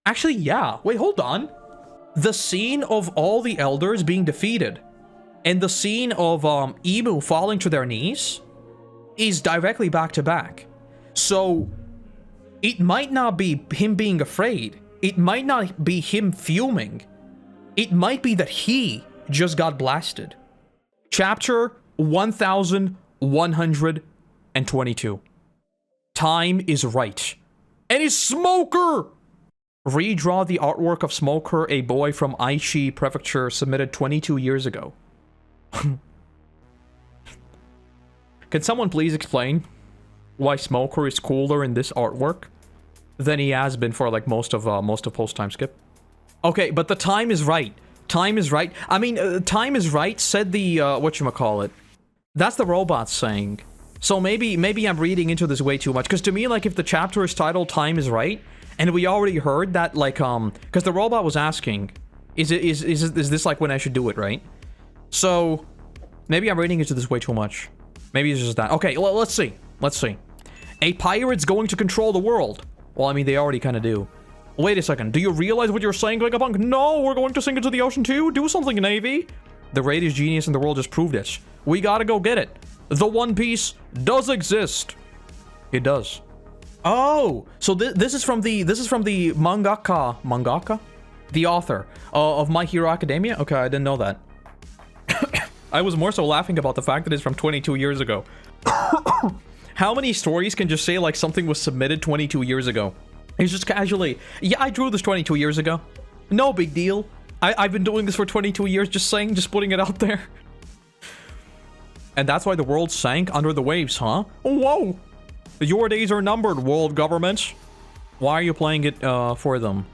Actually, yeah. Wait, hold on. The scene of all the elders being defeated and the scene of Emu falling to their knees is directly back to back. So it might not be him being afraid. It might not be him fuming. It might be that he just got blasted. Chapter 1122. Time is right. And it's Smoker! Redraw the artwork of Smoker, a boy from Aichi Prefecture, submitted 22 years ago. Can someone please explain why Smoker is cooler in this artwork than he has been for like most of post time skip? Okay, but the time is right. Time is right. I mean, time is right said the whatchamacallit. That's the robots saying. So maybe I'm reading into this way too much, because to me, like, if the chapter is titled Time is Right, and we already heard that, like, because the robot was asking, is this like when I should do it, right? So maybe I'm reading into this way too much. Maybe it's just that. Okay, let's see. Let's see. A pirate's going to control the world. Well, I mean, they already kind of do. Wait a second. Do you realize what you're saying, Vegapunk? No, we're going to sink into the ocean too? Do something, Navy. The greatest genius in the world just proved it. We gotta go get it. The One Piece does exist. It does. Oh, so this is from the mangaka, the author of My Hero Academia. Okay, I didn't know that. I was more so laughing about the fact that it's from 22 years ago. How many stories can just say like something was submitted 22 years ago? It's just casually, yeah, I drew this 22 years ago. No big deal. I've been doing this for 22 years, just putting it out there. And that's why the world sank under the waves, huh? Whoa! Your days are numbered, world government. Why are you playing it for them?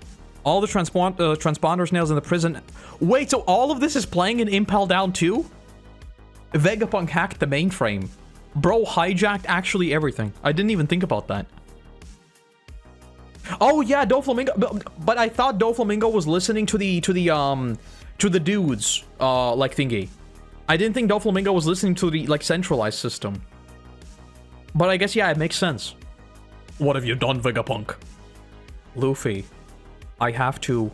All the transponder snails in the prison. Wait, so all of this is playing in Impel Down 2? Vegapunk hacked the mainframe. Bro hijacked actually everything. I didn't even think about that. Oh yeah, Doflamingo. But I thought Doflamingo was listening to the dudes like thingy. I didn't think Doflamingo was listening to the like centralized system. But I guess yeah, it makes sense. What have you done, Vegapunk? Luffy, I have to.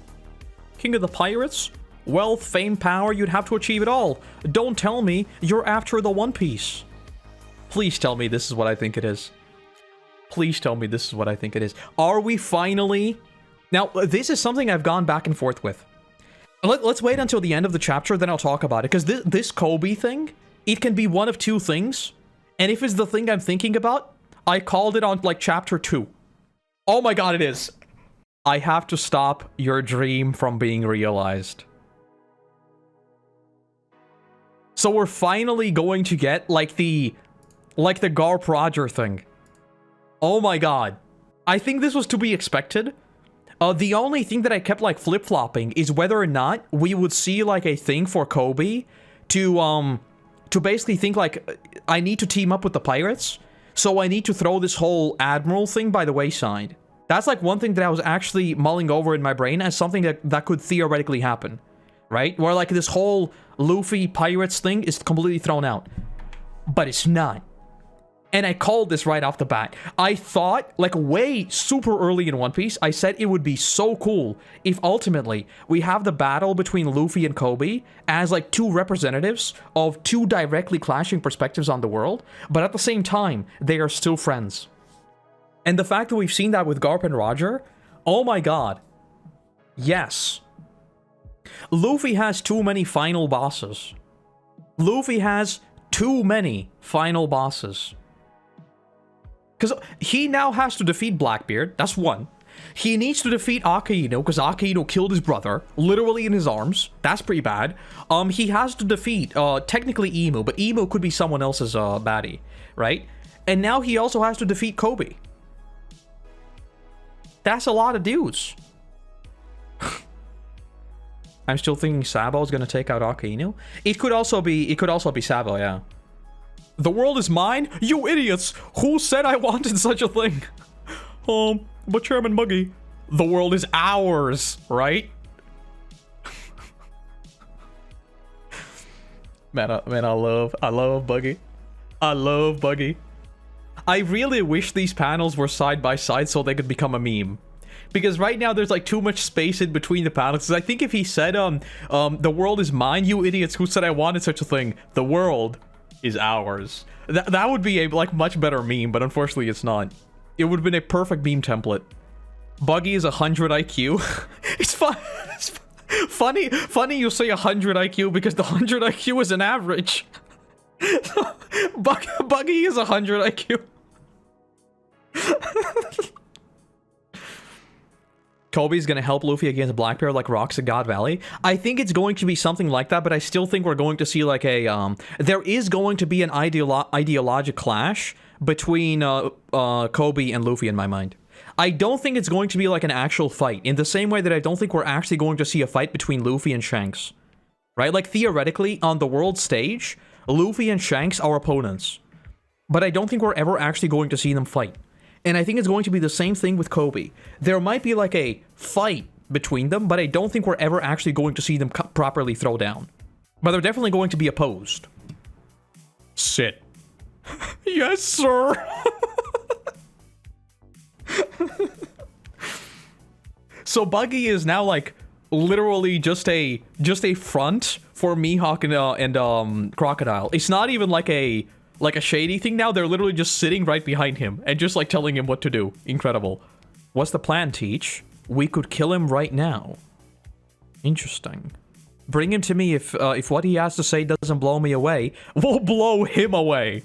King of the Pirates? Wealth, fame, power, you'd have to achieve it all. Don't tell me you're after the One Piece. Please tell me this is what I think it is. Please tell me this is what I think it is. Are we finally... Now, this is something I've gone back and forth with. Let's wait until the end of the chapter, then I'll talk about it. Because this Koby thing, it can be one of two things. And if it's the thing I'm thinking about, I called it on, like, chapter 2. Oh my god, it is. I have to stop your dream from being realized. So we're finally going to get, like the Garp Roger thing. Oh my god. I think this was to be expected. The only thing that I kept, like, flip-flopping is whether or not we would see, like, a thing for Koby to basically think, like, I need to team up with the pirates, so I need to throw this whole Admiral thing by the wayside. That's, like, one thing that I was actually mulling over in my brain as something that could theoretically happen, right? Where, like, this whole Luffy pirates thing is completely thrown out. But it's not. And I called this right off the bat. I thought, like, way super early in One Piece, I said it would be so cool if ultimately we have the battle between Luffy and Koby as, like, two representatives of two directly clashing perspectives on the world, but at the same time, they are still friends. And the fact that we've seen that with Garp and Roger, oh my god. Yes. Luffy has too many final bosses. Luffy has too many final bosses. Because he now has to defeat Blackbeard, that's one. He needs to defeat Akainu, because Akainu killed his brother, literally in his arms. That's pretty bad. He has to defeat, technically Emu, but Emu could be someone else's baddie, right? And now he also has to defeat Koby. That's a lot of dudes. I'm still thinking Sabo's gonna take out Akainu. It could also be Sabo, yeah. The world is mine? You idiots! Who said I wanted such a thing? But Chairman Buggy, the world is ours, right? Man, I love Buggy. I love Buggy. I really wish these panels were side by side so they could become a meme. because right now there's like too much space in between the panels. 'Cause I think if he said, the world is mine, you idiots, who said I wanted such a thing? The world is ours. That would be a like much better meme, but unfortunately it's not. It would have been a perfect meme template. Buggy is 100 IQ. It's fun. Funny you say 100 IQ because the 100 IQ is an average. Buggy is 100 IQ. Koby's gonna help Luffy against Blackbeard like Rocks at God Valley. I think it's going to be something like that, but I still think we're going to see like a there is going to be an ideological clash between Koby and Luffy in my mind. I don't think it's going to be like an actual fight, in the same way that I don't think we're actually going to see a fight between Luffy and Shanks. Right? Like theoretically, on the world stage, Luffy and Shanks are opponents. But I don't think we're ever actually going to see them fight. And I think it's going to be the same thing with Koby. There might be like a fight between them, but I don't think we're ever actually going to see them properly throw down. But they're definitely going to be opposed. Sit. Yes, sir. So Buggy is now like literally just a front for Mihawk and Crocodile. It's not even like a shady thing now. They're literally just sitting right behind him and just like telling him what to do. Incredible. What's the plan, Teach? We could kill him right now. Interesting. Bring him to me if what he has to say doesn't blow me away. We'll blow him away.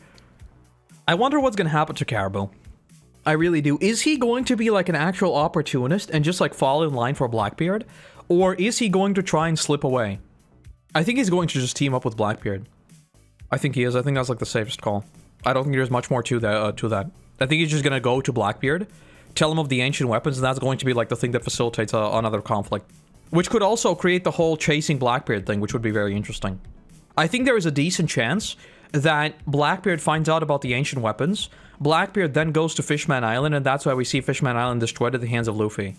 I wonder what's gonna happen to Caribou. I really do. Is he going to be like an actual opportunist and just like fall in line for Blackbeard? Or is he going to try and slip away? I think he's going to just team up with Blackbeard. I think he is. I think that's like the safest call. I don't think there's much more to that. I think he's just gonna go to Blackbeard, tell him of the ancient weapons, and that's going to be like the thing that facilitates another conflict. Which could also create the whole chasing Blackbeard thing, which would be very interesting. I think there is a decent chance that Blackbeard finds out about the ancient weapons. Blackbeard then goes to Fishman Island, and that's why we see Fishman Island destroyed at the hands of Luffy.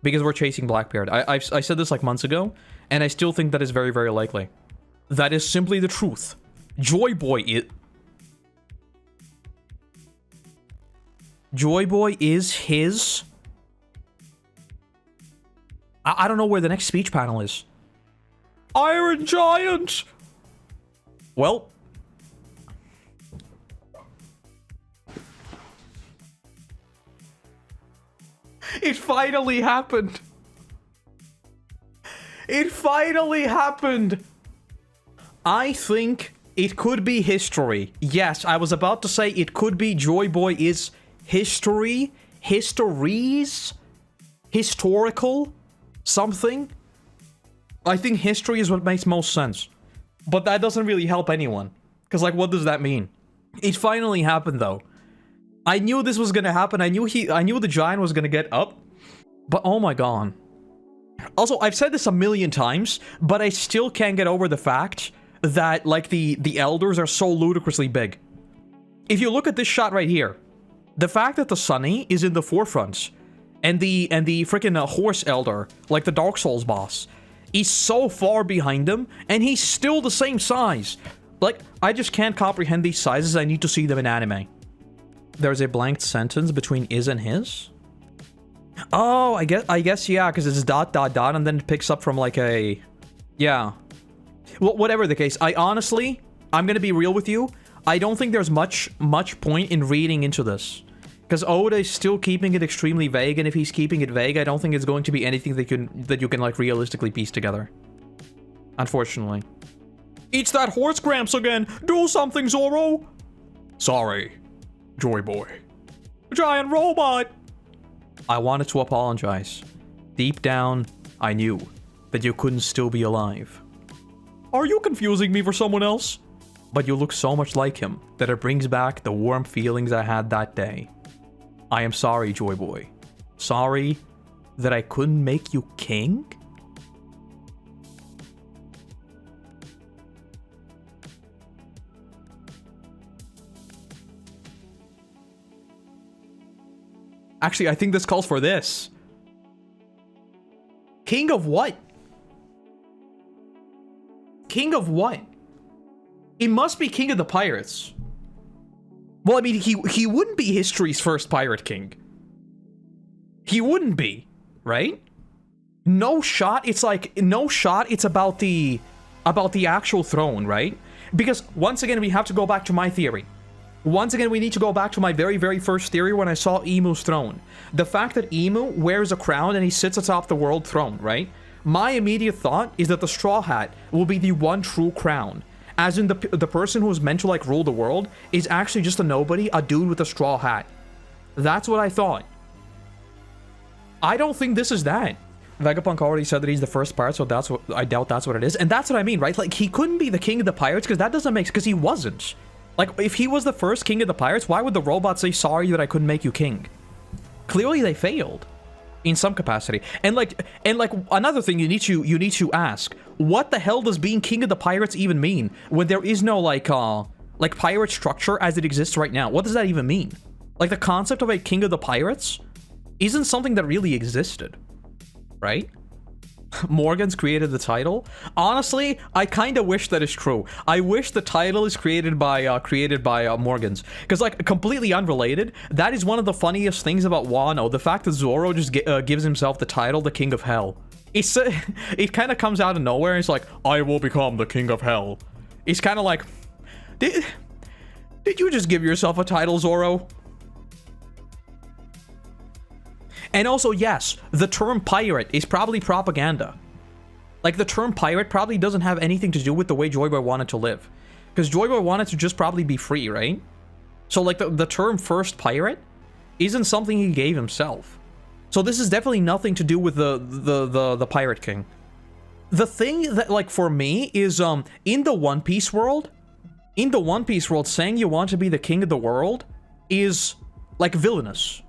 Because we're chasing Blackbeard. I said this like months ago, and I still think that is very, very likely. That is simply the truth. Joyboy is his... I don't know where the next speech panel is. Iron Giant! Well... It finally happened! It finally happened! I think it could be history. Yes, I was about to say it could be Joyboy is history? Histories? Historical? Something? I think history is what makes most sense. But that doesn't really help anyone. Because, like, what does that mean? It finally happened, though. I knew this was gonna happen. I knew the giant was gonna get up. But, oh my god. Also, I've said this a million times, but I still can't get over the fact that, like, the elders are so ludicrously big. If you look at this shot right here, the fact that the Sunny is in the forefront, and the freaking horse elder, like the Dark Souls boss, is so far behind them, and he's still the same size. Like, I just can't comprehend these sizes. I need to see them in anime. There's a blank sentence between is and his. Oh, I guess yeah, because it's ... and then it picks up from like a... Yeah. Well, whatever the case, I'm gonna be real with you. I don't think there's much point in reading into this. Because Oda is still keeping it extremely vague, and if he's keeping it vague, I don't think it's going to be anything that you can like realistically piece together. Unfortunately. It's that horse Gramps again! Do something, Zoro! Sorry, Joyboy. Giant robot! I wanted to apologize. Deep down, I knew that you couldn't still be alive. Are you confusing me for someone else? But you look so much like him that it brings back the warm feelings I had that day. I am sorry, Joyboy. Sorry that I couldn't make you king? Actually, I think this calls for this. King of what? King of what? He must be king of the pirates. Well, I mean, he wouldn't be history's first pirate king. He wouldn't be, right? No shot, it's like, no shot, it's about the actual throne, right? Because, once again, we have to go back to my theory. Once again, we need to go back to my very, very first theory when I saw Emu's throne. The fact that Emu wears a crown and he sits atop the world throne, right? My immediate thought is that the Straw Hat will be the one true crown. As in, the person who is meant to, like, rule the world is actually just a nobody, a dude with a straw hat. That's what I thought. I don't think this is that. Vegapunk already said that he's the first pirate, so that's what I doubt that's what it is. And that's what I mean, right? Like, he couldn't be the king of the pirates because that doesn't make sense, because he wasn't. Like, if he was the first king of the pirates, why would the robot say, sorry that I couldn't make you king? Clearly they failed. In some capacity. And like another thing you need to ask, what the hell does being king of the pirates even mean? When there is no like pirate structure as it exists right now. What does that even mean? Like, the concept of a king of the pirates isn't something that really existed. Right? Morgan's created the title. Honestly, I kind of wish that is true. I wish the title is created by Morgan's, because, like, completely unrelated, that is one of the funniest things about Wano. The fact that Zoro just gives himself the title, the King of Hell. It's it kind of comes out of nowhere. It's like, I will become the King of Hell. It's kind of like, did you just give yourself a title, Zoro? And also, yes, the term pirate is probably propaganda. Like, the term pirate probably doesn't have anything to do with the way Joyboy wanted to live. Because Joyboy wanted to just probably be free, right? So, like, the term first pirate isn't something he gave himself. So this is definitely nothing to do with the Pirate King. The thing that, like, for me is, in the One Piece world, saying you want to be the king of the world is, like, villainous.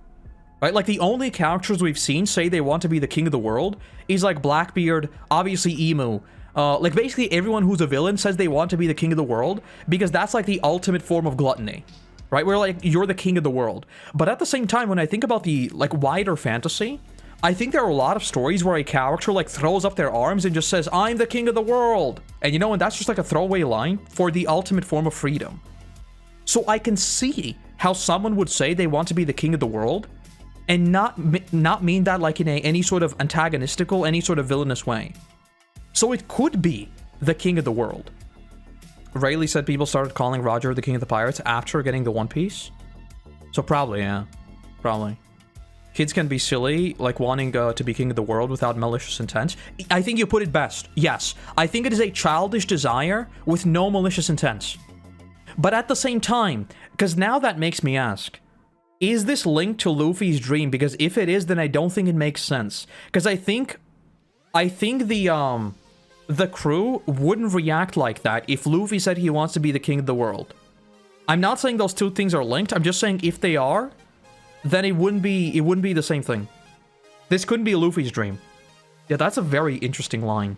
Right? Like, the only characters we've seen say they want to be the king of the world is, like, Blackbeard, obviously Emu. Like, basically everyone who's a villain says they want to be the king of the world because that's, like, the ultimate form of gluttony. Right? Where, like, you're the king of the world. But at the same time, when I think about the, like, wider fantasy, I think there are a lot of stories where a character, like, throws up their arms and just says, I'm the king of the world. And you know, and that's just, like, a throwaway line for the ultimate form of freedom. So I can see how someone would say they want to be the king of the world and not mean that, like, in any sort of antagonistical, any sort of villainous way. So it could be the king of the world. Rayleigh said people started calling Roger the king of the pirates after getting the One Piece. So probably, yeah. Probably. Kids can be silly, like wanting to be king of the world without malicious intent. I think you put it best. Yes. I think it is a childish desire with no malicious intent. But at the same time, because now that makes me ask, is this linked to Luffy's dream? Because if it is, then I don't think it makes sense. Because I think the crew wouldn't react like that if Luffy said he wants to be the king of the world. I'm not saying those two things are linked. I'm just saying if they are, then it wouldn't be the same thing. This couldn't be Luffy's dream. Yeah, that's a very interesting line.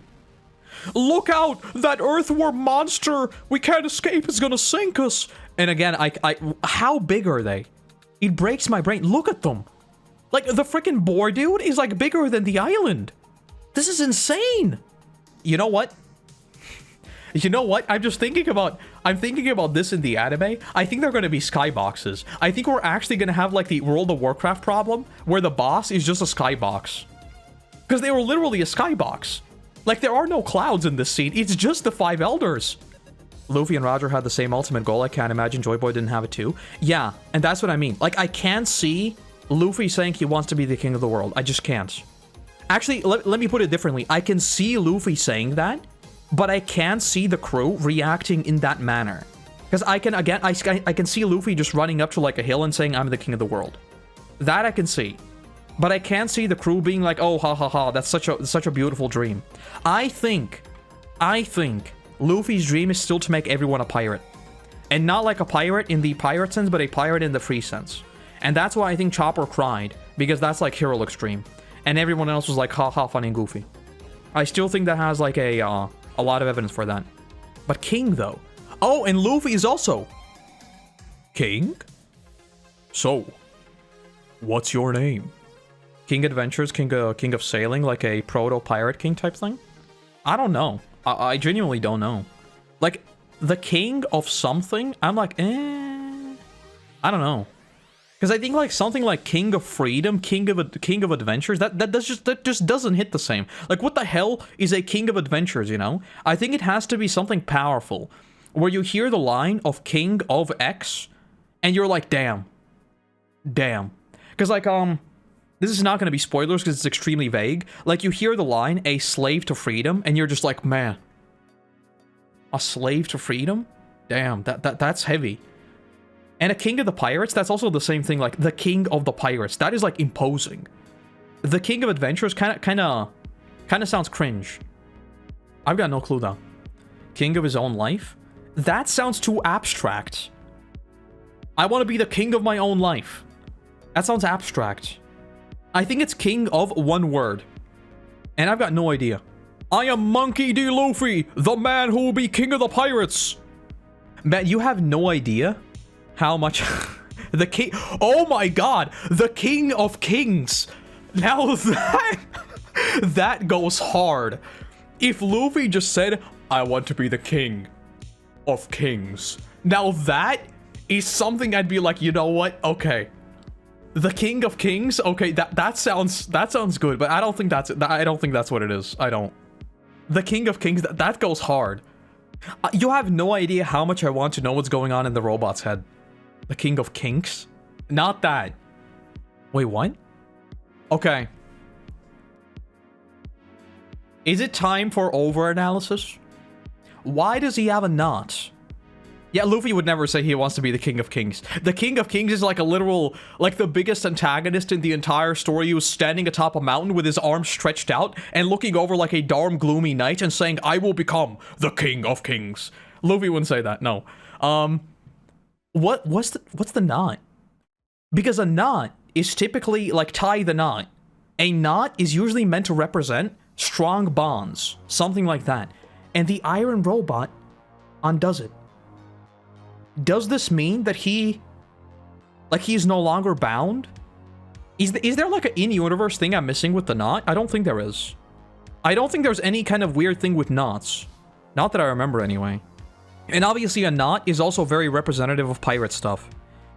Look out! That earthworm monster! We can't escape, it's gonna sink us! And again, how big are they? It breaks my brain. Look at them. Like, the freaking boar dude is, like, bigger than the island. This is insane. You know what? You know what? I'm thinking about this in the anime. I think they're going to be skyboxes. I think we're actually going to have, like, the World of Warcraft problem where the boss is just a skybox. Because they were literally a skybox. Like, there are no clouds in this scene. It's just the 5 elders. Luffy and Roger had the same ultimate goal. I can't imagine Joyboy didn't have it too. Yeah, and that's what I mean. Like, I can't see Luffy saying he wants to be the king of the world. I just can't. Actually, let me put it differently. I can see Luffy saying that, but I can't see the crew reacting in that manner. Because I can see Luffy just running up to, like, a hill and saying, I'm the king of the world. That I can see. But I can't see the crew being like, oh, ha ha ha, that's such a beautiful dream. I think Luffy's dream is still to make everyone a pirate. And not like a pirate in the pirate sense, but a pirate in the free sense. And that's why I think Chopper cried, because that's like Heroic's dream. And everyone else was like, ha ha, funny and goofy. I still think that has like a lot of evidence for that. But King, though. Oh, and Luffy is also King? So, what's your name? King Adventures, King of Sailing, like a proto-pirate king type thing? I don't know. I genuinely don't know. Like, the king of something, I'm like, I don't know. Because I think like something like King of Freedom, King of Adventures, that just doesn't hit the same. Like, what the hell is a King of Adventures, you know? I think it has to be something powerful, where you hear the line of King of X, and you're like, damn. Because like, this is not going to be spoilers because it's extremely vague. Like, you hear the line, a slave to freedom, and you're just like, man. A slave to freedom? Damn, that's heavy. And a King of the Pirates, that's also the same thing, like, the King of the Pirates. That is, like, imposing. The King of Adventures kind of sounds cringe. I've got no clue, though. King of his own life? That sounds too abstract. I want to be the king of my own life. That sounds abstract. I think it's king of one word. And I've got no idea. I am Monkey D. Luffy, the man who will be king of the pirates. Man, you have no idea how much... the king... Oh my god! The king of kings! Now that... that goes hard. If Luffy just said, I want to be the king of kings. Now that is something I'd be like, you know what? Okay. The King of Kings? Okay, that sounds good, but I don't think that's what it is. I don't. The King of Kings, that goes hard. You have no idea how much I want to know what's going on in the robot's head. The King of Kings? Not that. Wait, what? Okay. Is it time for over-analysis? Why does he have a knot? Yeah, Luffy would never say he wants to be the King of Kings. The King of Kings is like a literal, like the biggest antagonist in the entire story. He was standing atop a mountain with his arms stretched out and looking over like a dark, gloomy night and saying, I will become the King of Kings. Luffy wouldn't say that, no. What's the knot? Because a knot is typically like tie the knot. A knot is usually meant to represent strong bonds, something like that. And the iron robot undoes it. Does this mean that he's no longer bound? Is there like an in-universe thing I'm missing with the knot? I don't think there is. I don't think there's any kind of weird thing with knots. Not that I remember anyway. And obviously a knot is also very representative of pirate stuff.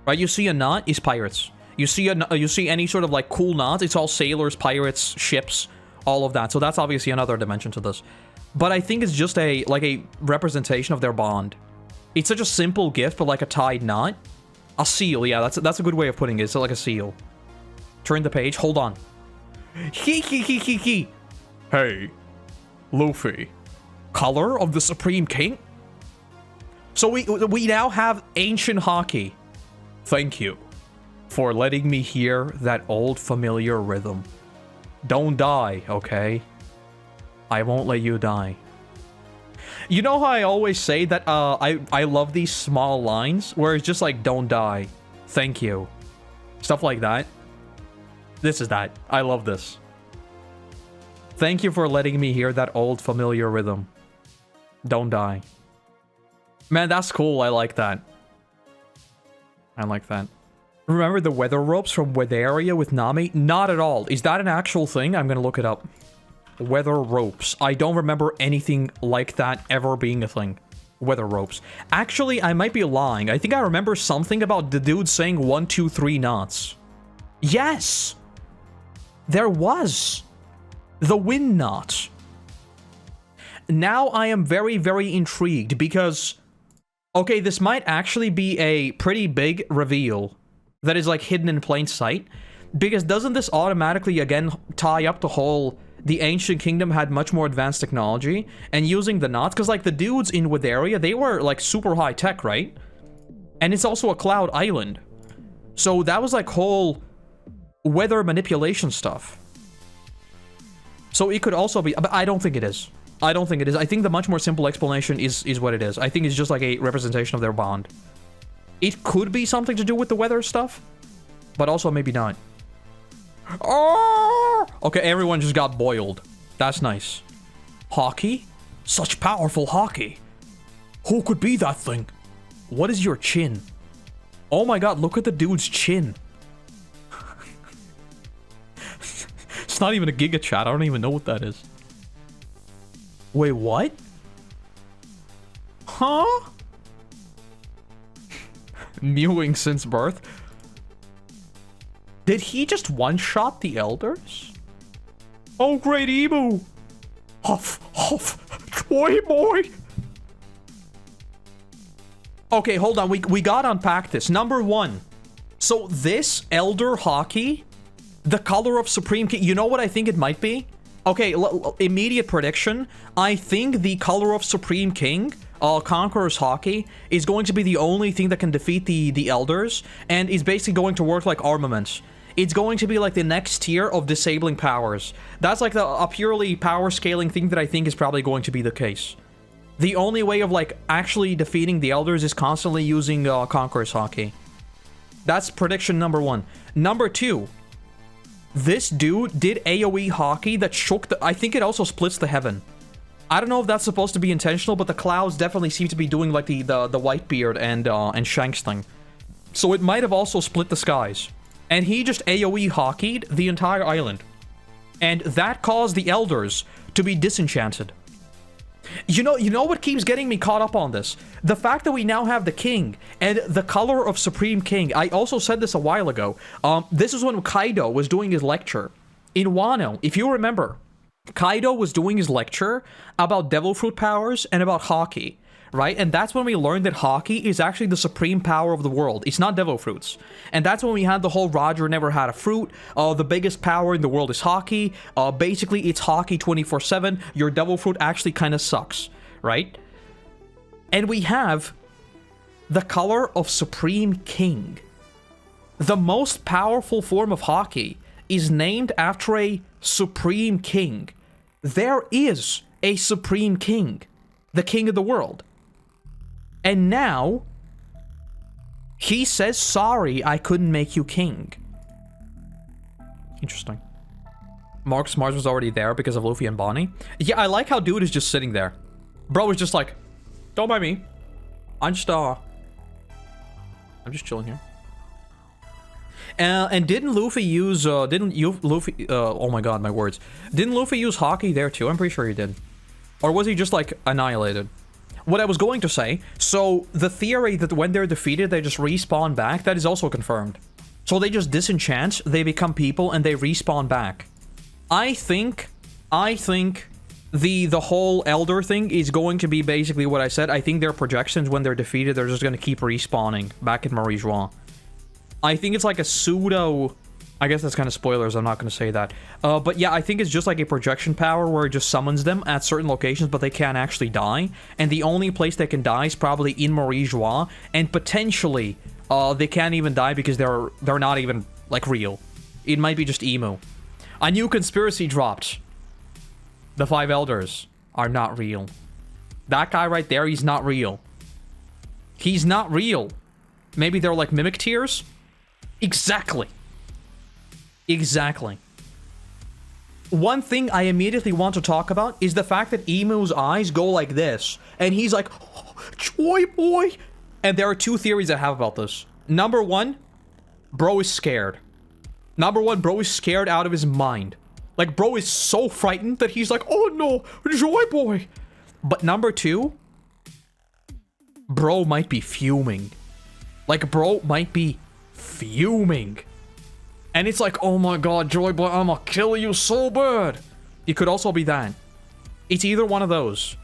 Right? You see a knot is pirates. You see any sort of like cool knot, it's all sailors, pirates, ships, all of that. So that's obviously another dimension to this. But I think it's just a representation of their bond. It's such a simple gift, but like a tied knot. A seal, yeah, that's a good way of putting it. It's like a seal. Turn the page, hold on. Hey, Luffy. Color of the Supreme King? So we now have ancient hockey. Thank you for letting me hear that old familiar rhythm. Don't die, okay? I won't let you die. You know how I always say that I love these small lines where it's just like, don't die, thank you, stuff like that? This is that. I love this. Thank you for letting me hear that old familiar rhythm. Don't die. Man, that's cool. I like that. I like that. Remember the weather ropes from Weatheria with Nami? Not at all. Is that an actual thing? I'm gonna look it up. Weather ropes. I don't remember anything like that ever being a thing. Weather ropes. Actually, I might be lying. I think I remember something about the dude saying 1, 2, 3 knots. Yes! There was. The wind knot. Now I am very, very intrigued because... Okay, this might actually be a pretty big reveal that is like hidden in plain sight. Because doesn't this automatically, again, tie up the whole... The ancient kingdom had much more advanced technology, and using the knots, because like the dudes in Weatheria, they were like super high tech, right? And it's also a cloud island. So that was like whole weather manipulation stuff. So it could also be, but I don't think it is. I don't think it is. I think the much more simple explanation is what it is. I think it's just like a representation of their bond. It could be something to do with the weather stuff, but also maybe not. Oh! Okay, everyone just got boiled. That's nice. Hockey? Such powerful hockey. Who could be that thing? What is your chin? Oh my god, look at the dude's chin. It's not even a Giga Chat. I don't even know what that is. Wait, what? Huh? Mewing since birth? Did he just one-shot the elders? Oh, great Emu! Huff, huff, Joyboy! Okay, hold on. We gotta unpack this. Number one. So this Elder Hockey, the color of Supreme King, you know what I think it might be? Okay, immediate prediction. I think the color of Supreme King, Conqueror's Hockey, is going to be the only thing that can defeat the Elders, and is basically going to work like armaments. It's going to be like the next tier of disabling powers. That's like a purely power scaling thing that I think is probably going to be the case. The only way of like actually defeating the Elders is constantly using Conqueror's Hockey. That's prediction number one. Number two. This dude did AoE Hockey that shook the... I think it also splits the heaven. I don't know if that's supposed to be intentional, but the clouds definitely seem to be doing like the Whitebeard and Shanks thing. So it might have also split the skies. And he just AoE Hockeyed the entire island. And that caused the Elders to be disenchanted. You know what keeps getting me caught up on this? The fact that we now have the king and the color of Supreme King. I also said this a while ago. This is when Kaido was doing his lecture. In Wano, if you remember, Kaido was doing his lecture about Devil Fruit powers and about Hockey, right? And that's when we learned that Hockey is actually the supreme power of the world. It's not Devil Fruits. And that's when we had the whole Roger never had a fruit. The biggest power in the world is Hockey. Basically, it's Hockey 24/7. Your Devil Fruit actually kind of sucks, right? And we have the color of Supreme King. The most powerful form of Hockey is named after a Supreme King. There is a Supreme King, the king of the world. And now, he says, sorry, I couldn't make you king. Interesting. Marcus Mars was already there because of Luffy and Bonnie. Yeah, I like how dude is just sitting there. Bro is just like, don't mind me. I'm just chilling here. And didn't Luffy use, oh my god, my words. Didn't Luffy use Hockey there too? I'm pretty sure he did. Or was he just like annihilated? What I was going to say, so the theory that when they're defeated, they just respawn back, that is also confirmed. So they just disenchant, they become people, and they respawn back. I think the whole Elder thing is going to be basically what I said. I think their projections, when they're defeated, they're just going to keep respawning back in Marie-Joie. I think it's like a pseudo... I guess that's kind of spoilers, I'm not going to say that. But yeah, I think it's just like a projection power where it just summons them at certain locations, but they can't actually die. And the only place they can die is probably in Marie-Joie, and potentially they can't even die because they're not even, like, real. It might be just emo. A new conspiracy dropped. The 5 Elders are not real. That guy right there, he's not real. He's not real. Maybe they're like mimic tears? Exactly. Exactly. One thing I immediately want to talk about is the fact that Emu's eyes go like this. And he's like, oh, Joyboy. And there are 2 theories I have about this. Number 1, bro is scared. Number 1, bro is scared out of his mind. Like, bro is so frightened that he's like, oh no, Joyboy. But number 2, bro might be fuming. Like, bro might be fuming. And it's like, oh my god, Joyboy, I'ma kill you so bad. It could also be that. It's either one of those.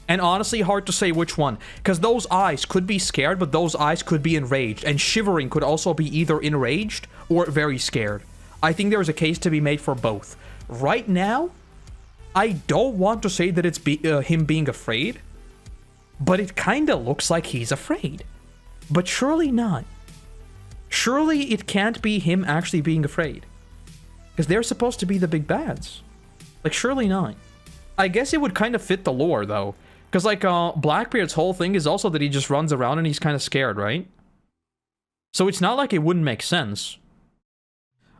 And honestly, hard to say which one. Because those eyes could be scared, but those eyes could be enraged. And shivering could also be either enraged or very scared. I think there's a case to be made for both. Right now, I don't want to say that it's him being afraid. But it kind of looks like he's afraid. But surely not. Surely it can't be him actually being afraid. Because they're supposed to be the big bads. Like, surely not. I guess it would kind of fit the lore, though. Because, like, Blackbeard's whole thing is also that he just runs around and he's kind of scared, right? So it's not like it wouldn't make sense.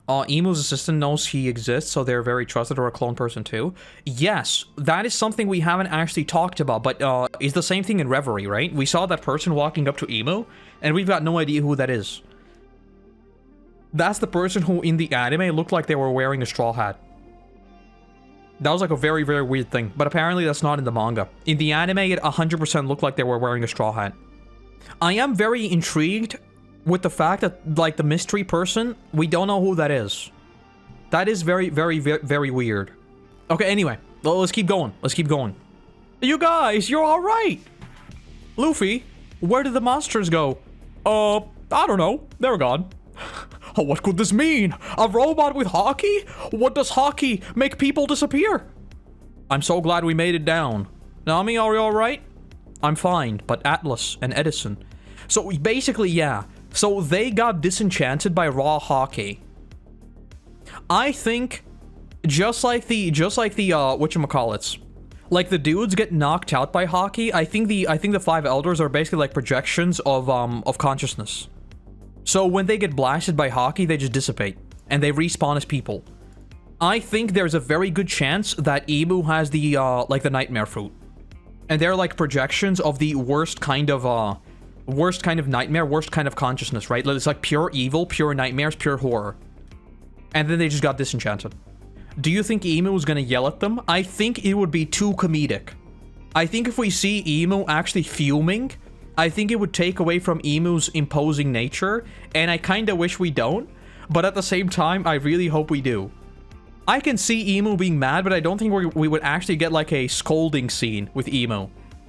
Emu's assistant knows he exists, so they're very trusted, or a clone person too. Yes, that is something we haven't actually talked about, but it's the same thing in Reverie, right? We saw that person walking up to Emu, and we've got no idea who that is. That's the person who, in the anime, looked like they were wearing a straw hat. That was like a very, very weird thing, but apparently that's not in the manga. In the anime, it 100% looked like they were wearing a straw hat. I am very intrigued with the fact that, like, the mystery person, we don't know who that is. That is very, very, very, very weird. Okay, anyway, let's keep going. Let's keep going. You guys, you're all right. Luffy, where did the monsters go? I don't know. They're gone. What could this mean? A robot with hockey? What does hockey make people disappear? I'm so glad we made it down. Nami, are you all right? I'm fine, but Atlas and Edison. So basically, yeah. So they got disenchanted by raw hockey. I think just like the whatchamacallits, like the dudes get knocked out by hockey, I think the five elders are basically like projections of consciousness. So when they get blasted by hockey, they just dissipate and they respawn as people. I think there's a very good chance that Emu has the like the nightmare fruit. And they're like projections of the worst kind of nightmare, worst kind of consciousness, right? It's like pure evil, pure nightmares, pure horror. And then they just got disenchanted. Do you think Emu is gonna yell at them? I think it would be too comedic. I think if we see Emu actually fuming, I think it would take away from Emu's imposing nature, and I kinda wish we don't, but at the same time, I really hope we do. I can see Emu being mad, but I don't think we would actually get like a scolding scene with Emu.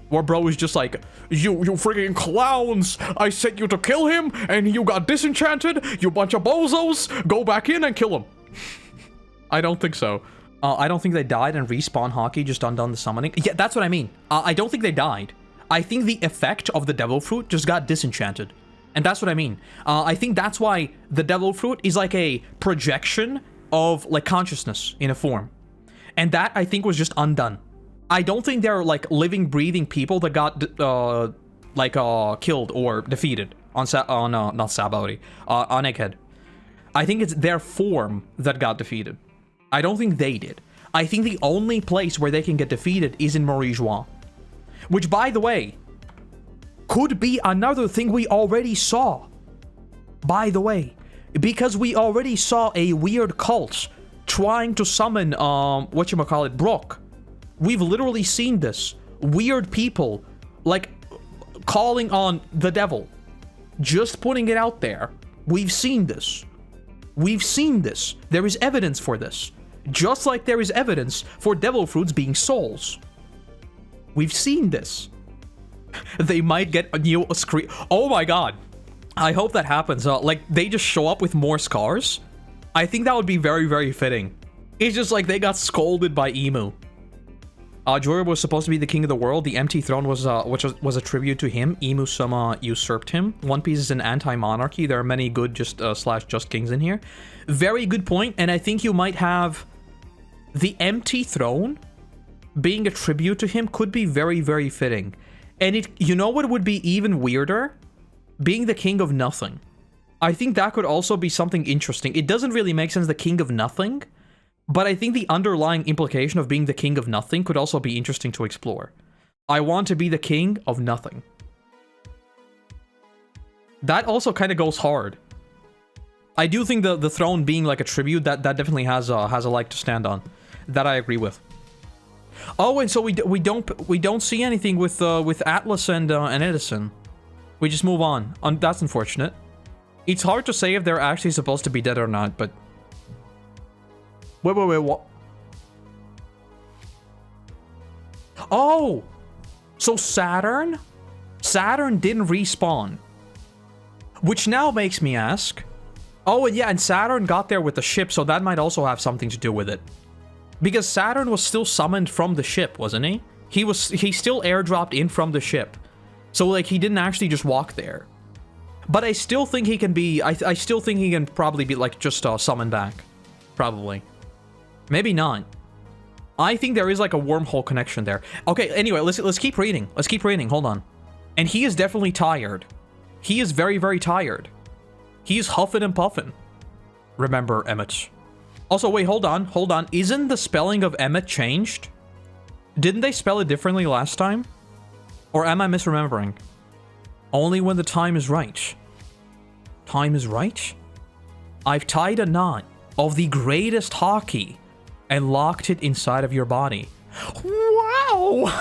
Where bro is just like, you freaking clowns! I sent you to kill him, and you got disenchanted, you bunch of bozos! Go back in and kill him! I don't think so. I don't think they died and respawn hockey just undone the summoning. Yeah, that's what I mean. I don't think they died. I think the effect of the devil fruit just got disenchanted. And that's what I mean. I think that's why the devil fruit is like a projection of like consciousness in a form. And that I think was just undone. I don't think they're like living, breathing people that got killed or defeated on not Sabaody, on Egghead. I think it's their form that got defeated. I don't think they did. I think the only place where they can get defeated is in Marie-Joie. Which, by the way, could be another thing we already saw. By the way, because we already saw a weird cult trying to summon, Brook. We've literally seen this. Weird people, like, calling on the devil. Just putting it out there. We've seen this. We've seen this. There is evidence for this. Just like there is evidence for devil fruits being souls. We've seen this. They might get a new screen. Oh my god. I hope that happens. Like, they just show up with more scars. I think that would be very, very fitting. It's just like they got scolded by Emu. Joyboy was supposed to be the king of the world. The empty throne was a tribute to him. Emu-sama usurped him. One Piece is an anti-monarchy. There are many good just kings in here. Very good point, and I think you might have the empty throne being a tribute to him could be very, very fitting. And you know what would be even weirder? Being the king of nothing. I think that could also be something interesting. It doesn't really make sense, the king of nothing. But I think the underlying implication of being the king of nothing could also be interesting to explore. I want to be the king of nothing. That also kind of goes hard. I do think the throne being like a tribute, that definitely has a leg to stand on. That I agree with. Oh, and so we don't see anything with Atlas and Edison. We just move on. That's unfortunate. It's hard to say if they're actually supposed to be dead or not, but... Wait, what? Oh! So Saturn? Saturn didn't respawn. Which now makes me ask... Oh, and yeah, and Saturn got there with the ship, so that might also have something to do with it. Because Saturn was still summoned from the ship, wasn't he? He still airdropped in from the ship. So, like, he didn't actually just walk there. But I still think he can be... I still think he can probably be, like, just summoned back. Probably. Maybe not. I think there is like a wormhole connection there. Okay, anyway, let's keep reading. Let's keep reading. Hold on. And he is definitely tired. He is very, very tired. He's huffing and puffing. Remember, Emmet. Also, wait, hold on. Hold on. Isn't the spelling of Emmet changed? Didn't they spell it differently last time? Or am I misremembering? Only when the time is right. Time is right? I've tied a knot of the greatest hockey and locked it inside of your body. Wow!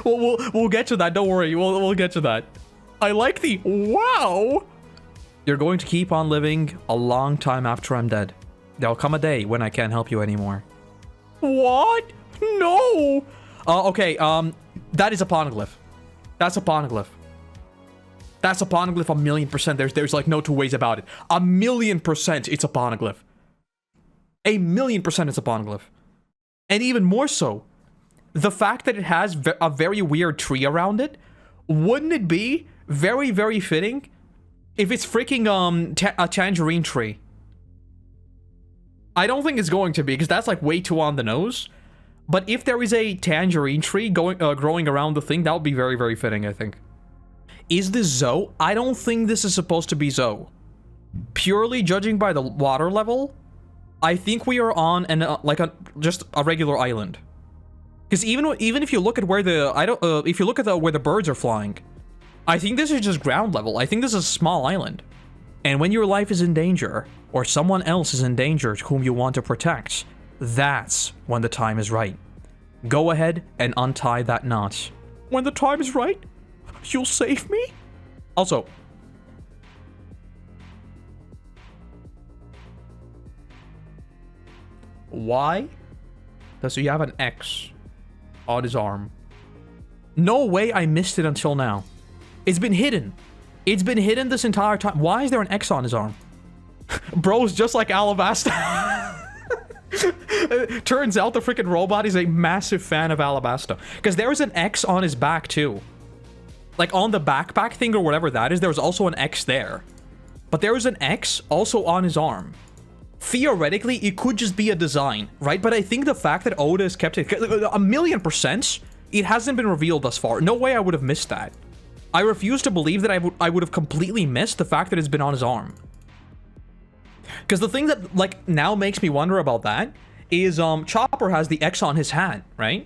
We'll get to that. Don't worry. We'll get to that. I like the wow. You're going to keep on living a long time after I'm dead. There'll come a day when I can't help you anymore. What? No. Okay. That is a poneglyph. That's a poneglyph. That's a poneglyph 1,000,000%. There's like no two ways about it. 1,000,000% it's a poneglyph. 1,000,000% it's a poneglyph. And even more so, the fact that it has a very weird tree around it, wouldn't it be very, very fitting if it's freaking a tangerine tree? I don't think it's going to be, because that's like way too on the nose. But if there is a tangerine tree growing around the thing, that would be very, very fitting, I think. Is this Zoe? I don't think this is supposed to be Zoe. Purely judging by the water level, I think we are on just a regular island. Because even if you look at where the if you look at where the birds are flying, I think this is just ground level. I think this is a small island. And when your life is in danger, or someone else is in danger whom you want to protect, that's when the time is right. Go ahead and untie that knot. When the time is right, you'll save me? Also, why does he have an X on his arm? No way I missed it until now. It's been hidden. It's been hidden this entire time. Why is there an X on his arm? Bro's just like Alabasta. Turns out the freaking robot is a massive fan of Alabasta. Because there is an X on his back too. Like on the backpack thing or whatever that is, there was also an X there. But there is an X also on his arm. Theoretically, it could just be a design, right? But I think the fact that Oda has kept it 1,000,000%, it hasn't been revealed thus far. No way I would have missed that. I refuse to believe that I would have completely missed the fact that it's been on his arm. Because the thing that, like, now makes me wonder about that is, Chopper has the X on his hat, right?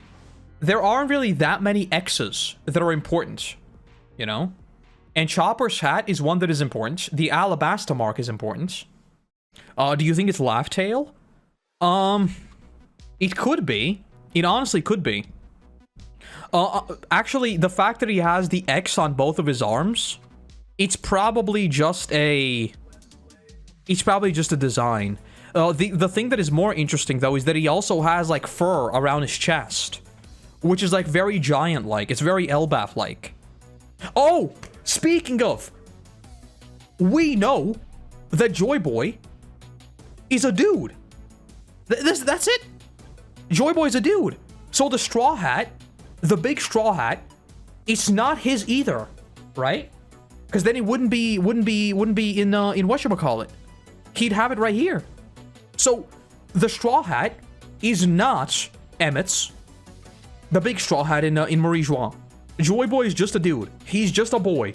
There aren't really that many X's that are important, you know? And Chopper's hat is one that is important. The Alabasta mark is important. Do you think it's Laugh Tail? It could be. It honestly could be. Actually, the fact that he has the X on both of his arms, it's probably just a... It's probably just a design. The thing that is more interesting, though, is that he also has, like, fur around his chest. Which is, like, very giant-like. It's very Elbaf-like. Oh! Speaking of... We know that Joyboy is a dude. That's it. Joyboy's a dude. So the straw hat, the big straw hat, it's not his either, right? Because then it wouldn't be in whatchamacallit. He'd have it right here. So the straw hat is not Emet's. The big straw hat in Marie Joie. Joyboy is just a dude. He's just a boy.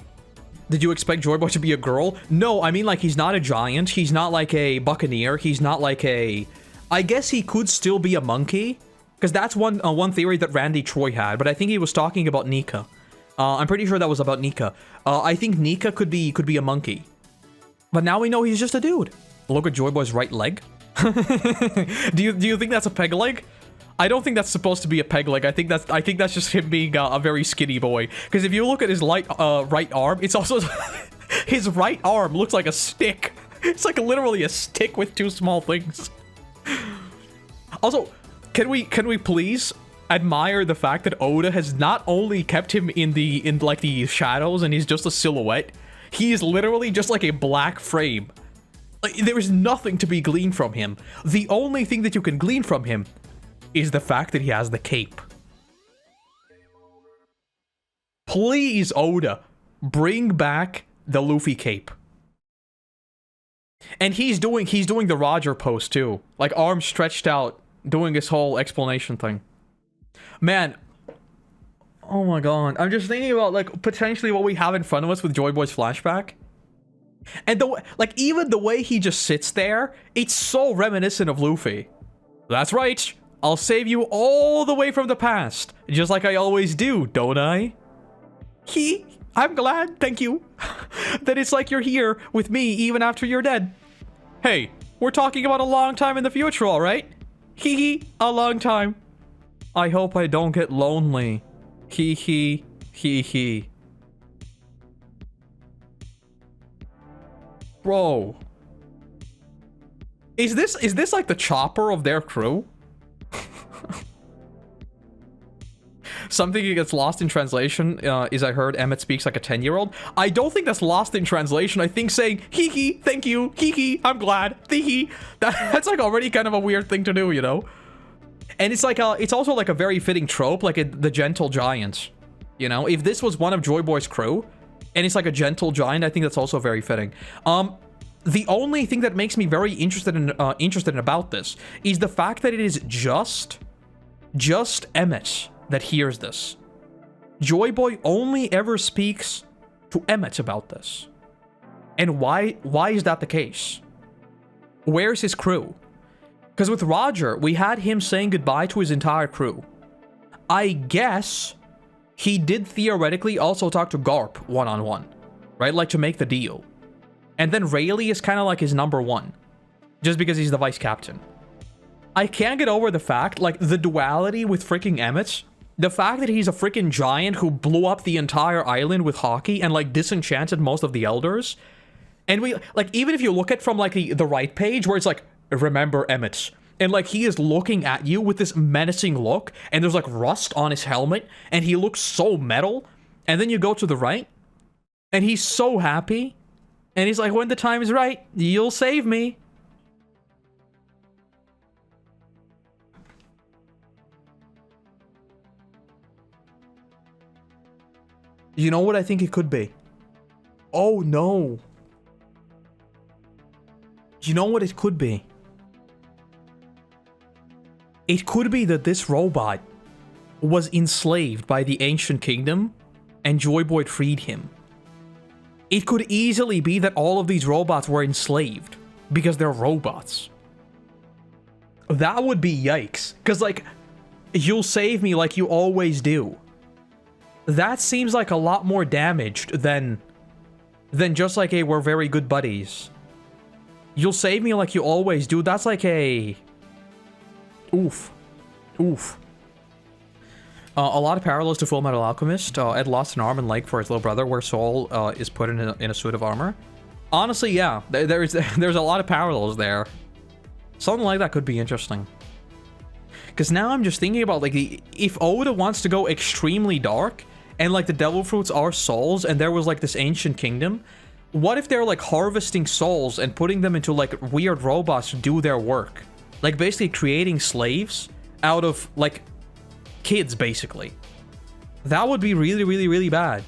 Did you expect Joyboy to be a girl? No, I mean, like, he's not a giant. He's not like a buccaneer. He's not like a... I guess he could still be a monkey. Because that's one theory that Randy Troy had. But I think he was talking about Nika. I'm pretty sure that was about Nika. I think Nika could be a monkey. But now we know he's just a dude. Look at Joyboy's right leg. Do you think that's a peg leg? I don't think that's supposed to be a peg leg. I think that's just him being a very skinny boy. Because if you look at his right arm, it's also his right arm looks like a stick. It's like literally a stick with two small things. Also, can we please admire the fact that Oda has not only kept him in like the shadows and he's just a silhouette. He is literally just like a black frame. Like, there is nothing to be gleaned from him. The only thing that you can glean from him is the fact that he has the cape. Please, Oda, bring back the Luffy cape. And he's doing the Roger pose too. Like, arms stretched out, doing his whole explanation thing. Man, oh my god. I'm just thinking about, like, potentially what we have in front of us with Joyboy's flashback. And even the way he just sits there, it's so reminiscent of Luffy. That's right. I'll save you all the way from the past, just like I always do, don't I? I'm glad, thank you, that it's like you're here with me even after you're dead. Hey, we're talking about a long time in the future, alright? A long time. I hope I don't get lonely Hee hee. Hee hee. Bro. Is this like the chopper of their crew? Something that gets lost in translation is I heard Emmet speaks like a 10-year-old. I don't think that's lost in translation. I think saying hee hee, thank you, hee hee, I'm glad, hee hee. That's like already kind of a weird thing to do, you know? And it's like it's also like a very fitting trope, like the gentle giant. You know, if this was one of Joyboy's crew, and it's like a gentle giant, I think that's also very fitting. The only thing that makes me very interested in about this is the fact that it is just Emmet that hears this. Joyboy only ever speaks to Emmet about this. And why is that the case? Where's his crew? Because with Roger, we had him saying goodbye to his entire crew. I guess he did theoretically also talk to Garp one-on-one, right? Like to make the deal. And then Rayleigh is kind of like his number one, just because he's the vice captain. I can't get over the fact, like, the duality with freaking Emmet. The fact that he's a freaking giant who blew up the entire island with hockey and, like, disenchanted most of the elders. And we, like, even if you look at from, like, the right page where it's like, remember Emmet. And, like, he is looking at you with this menacing look, and there's, like, rust on his helmet, and he looks so metal. And then you go to the right, and he's so happy. And he's like, when the time is right, you'll save me. You know what I think it could be? Oh, no. You know what it could be? It could be that this robot was enslaved by the Ancient Kingdom, and Joyboy freed him. It could easily be that all of these robots were enslaved, because they're robots. That would be yikes. Because, like, you'll save me like you always do. That seems like a lot more damaged than just like, hey, we're very good buddies. You'll save me like you always do. That's like a... Oof. Oof. A lot of parallels to Full Metal Alchemist. Ed lost an arm and leg for his little brother, where Soul is put in a suit of armor. Honestly, yeah. There's a lot of parallels there. Something like that could be interesting. Because now I'm just thinking about, like, if Oda wants to go extremely dark, and, like, the devil fruits are souls, and there was, like, this ancient kingdom, what if they're, like, harvesting souls and putting them into, like, weird robots to do their work? Like, basically creating slaves out of, like, kids, basically. That would be really, really, really bad.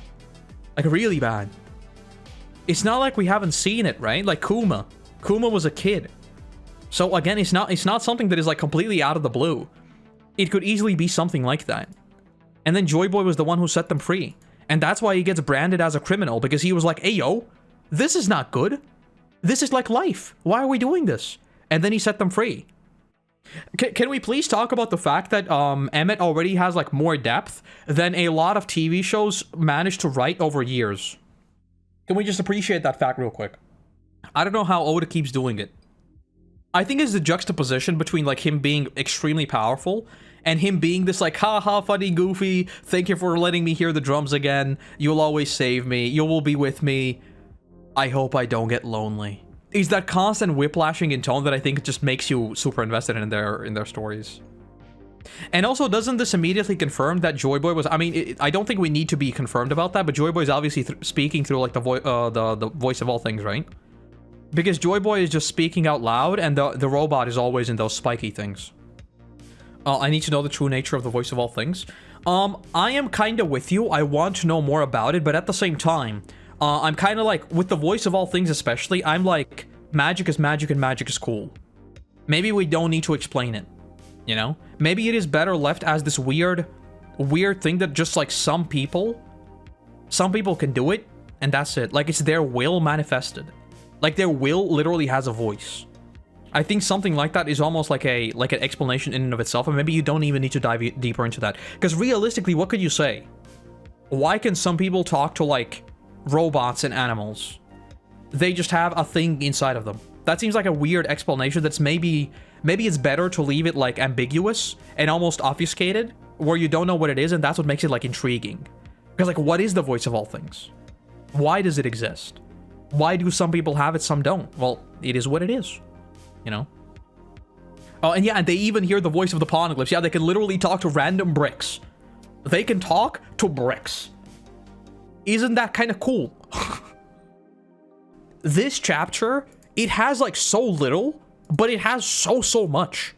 Like, really bad. It's not like we haven't seen it, right? Like, Kuma. Kuma was a kid. So, again, it's not something that is, like, completely out of the blue. It could easily be something like that. And then Joyboy was the one who set them free. And that's why he gets branded as a criminal, because he was like, hey, yo, this is not good. This is like life. Why are we doing this? And then he set them free. Can we please talk about the fact that Emmet already has, like, more depth than a lot of TV shows managed to write over years? Can we just appreciate that fact real quick? I don't know how Oda keeps doing it. I think it's the juxtaposition between, like, him being extremely powerful and him being this, like, haha, funny, goofy, thank you for letting me hear the drums again, you'll always save me, you will be with me, I hope I don't get lonely. Is that constant whiplashing in tone that I think just makes you super invested in their stories. And also, doesn't this immediately confirm that Joyboy was... I mean, I don't think we need to be confirmed about that, but Joyboy is obviously speaking through, like, the voice of all things, right? Because Joyboy is just speaking out loud, and the robot is always in those spiky things. I need to know the true nature of the voice of all things. I am kind of with you. I want to know more about it, but at the same time, I'm kind of like, with the voice of all things especially, I'm like, magic is magic and magic is cool. Maybe we don't need to explain it, you know? Maybe it is better left as this weird thing that just, like, some people can do it, and that's it. Like, it's their will manifested. Like, their will literally has a voice. I think something like that is almost like an explanation in and of itself, and maybe you don't even need to dive deeper into that. Because realistically, what could you say? Why can some people talk to, like, robots and animals? They just have a thing inside of them. That seems like a weird explanation that's maybe it's better to leave it, like, ambiguous and almost obfuscated, where you don't know what it is, and that's what makes it like intriguing. Because like, what is the voice of all things? Why does it exist? Why do some people have it, some don't? Well, it is what it is, you know? Oh, and yeah, and they even hear the voice of the poneglyphs. Yeah, they can literally talk to random bricks. They can talk to bricks. Isn't that kind of cool? This chapter, it has like so little, but it has so much.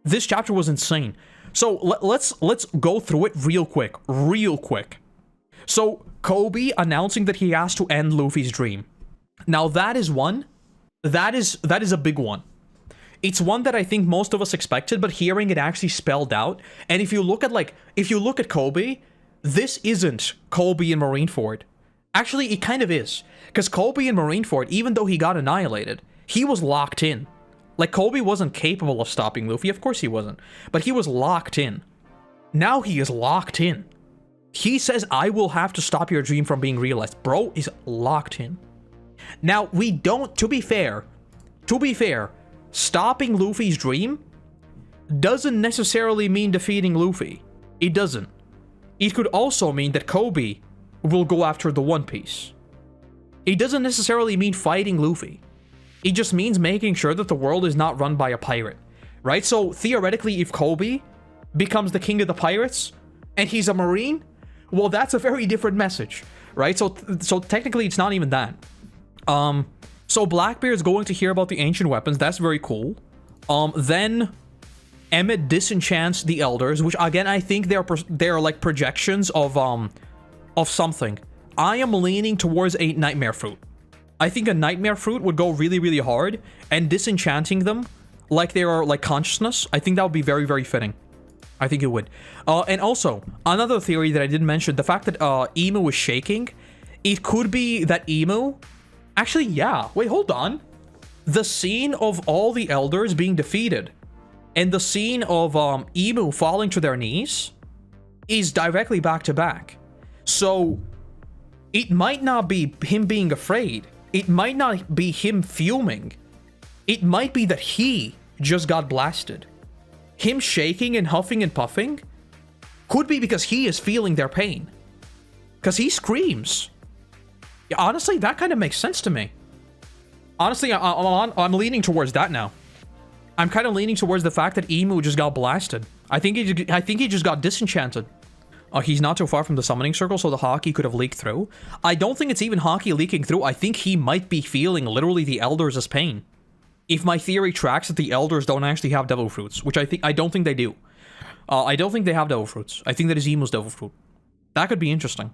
This chapter was insane. So let's go through it real quick. So Koby announcing that he has to end Luffy's dream. Now that is one. That is a big one. It's one that I think most of us expected, but hearing it actually spelled out. And if you look at Koby, this isn't Koby in Marineford. Actually, it kind of is. Because Koby in Marineford, even though he got annihilated, he was locked in. Like, Koby wasn't capable of stopping Luffy. Of course he wasn't. But he was locked in. Now he is locked in. He says, I will have to stop your dream from being realized. Bro is locked in. Now, we don't, to be fair, stopping Luffy's dream doesn't necessarily mean defeating Luffy. It doesn't. It could also mean that Koby will go after the One Piece. It doesn't necessarily mean fighting Luffy. It just means making sure that the world is not run by a pirate, right? So theoretically, if Koby becomes the king of the pirates and he's a marine, well, that's a very different message, right? So technically, it's not even that. So Blackbeard's going to hear about the ancient weapons. That's very cool. Then Emmet disenchants the elders, which again, I think they're like projections of something. I am leaning towards a nightmare fruit. I think a nightmare fruit would go really, really hard, and disenchanting them like they are like consciousness, I think that would be very, very fitting. I think it would. And also, another theory that I didn't mention, the fact that Emu is shaking, it could be that Emu... Actually, yeah. Wait, hold on. The scene of all the elders being defeated and the scene of Emu falling to their knees is directly back to back. So it might not be him being afraid. It might not be him fuming. It might be that he just got blasted. Him shaking and huffing and puffing could be because he is feeling their pain. Because he screams. Yeah, honestly, that kind of makes sense to me. Honestly, I'm leaning towards that now. I'm kind of leaning towards the fact that Emu just got blasted. I think he just got disenchanted. He's not too far from the summoning circle, so the Haki could have leaked through. I don't think it's even Haki leaking through. I think he might be feeling literally the elders as pain. If my theory tracks that the elders don't actually have devil fruits, which I don't think they do. I don't think they have devil fruits. I think that is Emu's devil fruit. That could be interesting.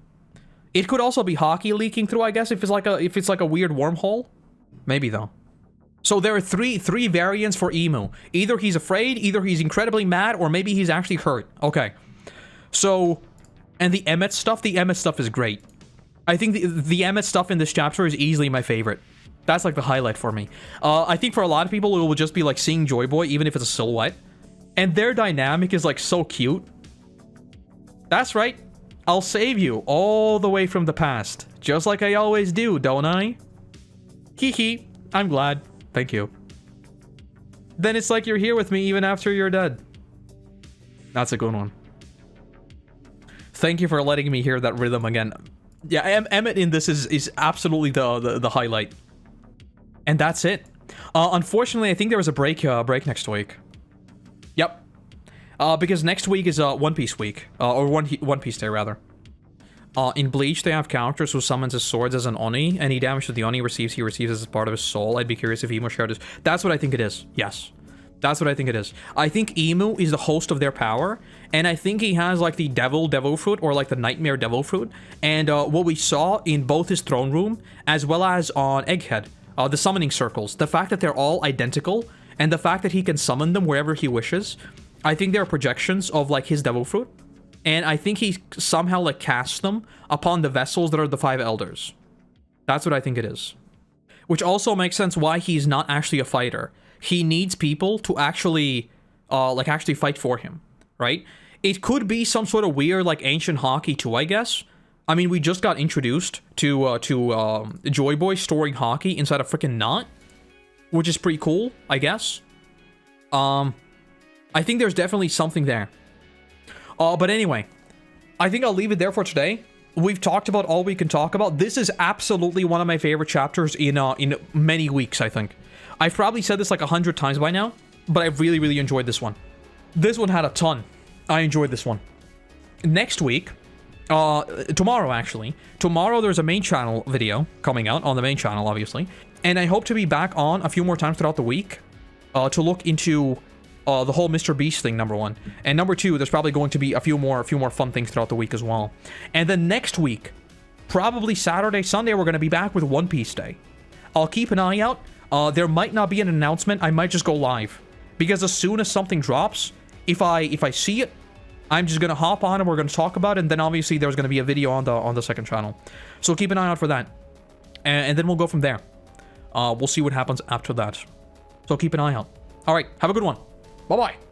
It could also be Haki leaking through, I guess, if it's like a weird wormhole. Maybe though. So there are three variants for Emu. Either he's afraid, either he's incredibly mad, or maybe he's actually hurt. Okay. So, and the Emmet stuff is great. I think the Emmet stuff in this chapter is easily my favorite. That's like the highlight for me. I think for a lot of people, it will just be like seeing Joyboy, even if it's a silhouette. And their dynamic is like so cute. That's right. I'll save you all the way from the past. Just like I always do, don't I? Hee hee. I'm glad. Thank you. Then it's like you're here with me even after you're dead. That's a good one. Thank you for letting me hear that rhythm again. Yeah, Emmet in this is absolutely the highlight. And that's it. Unfortunately, I think there was a break next week. Yep. Because next week is One Piece week. Or One Piece Day, rather. In Bleach, they have characters who summons his swords as an Oni. Any damage that the Oni receives, he receives as part of his soul. I'd be curious if Emu shared this. That's what I think it is. Yes. That's what I think it is. I think Emu is the host of their power. And I think he has like the devil fruit, or like the nightmare devil fruit. And what we saw in both his throne room, as well as on Egghead, the summoning circles, the fact that they're all identical, and the fact that he can summon them wherever he wishes, I think they're projections of like his devil fruit. And I think he somehow like casts them upon the vessels that are the 5 elders. That's what I think it is. Which also makes sense why he's not actually a fighter. He needs people to actually fight for him, right? It could be some sort of weird like ancient Haki too, I guess. I mean, we just got introduced to Joyboy storing Haki inside a freaking knot, which is pretty cool, I guess. I think there's definitely something there. But anyway, I think I'll leave it there for today. We've talked about all we can talk about. This is absolutely one of my favorite chapters in many weeks, I think. I've probably said this like 100 times by now, but I've really, really enjoyed this one. This one had a ton. I enjoyed this one. Next week, tomorrow actually. Tomorrow there's a main channel video coming out on the main channel, obviously. And I hope to be back on a few more times throughout the week to look into the whole Mr. Beast thing, number one. And number two, there's probably going to be a few more fun things throughout the week as well. And then next week, probably Saturday, Sunday, we're going to be back with One Piece Day. I'll keep an eye out. There might not be an announcement. I might just go live. Because as soon as something drops, if I see it, I'm just going to hop on and we're going to talk about it. And then obviously there's going to be a video on the second channel. So keep an eye out for that. And then we'll go from there. We'll see what happens after that. So keep an eye out. All right, have a good one. Bye-bye.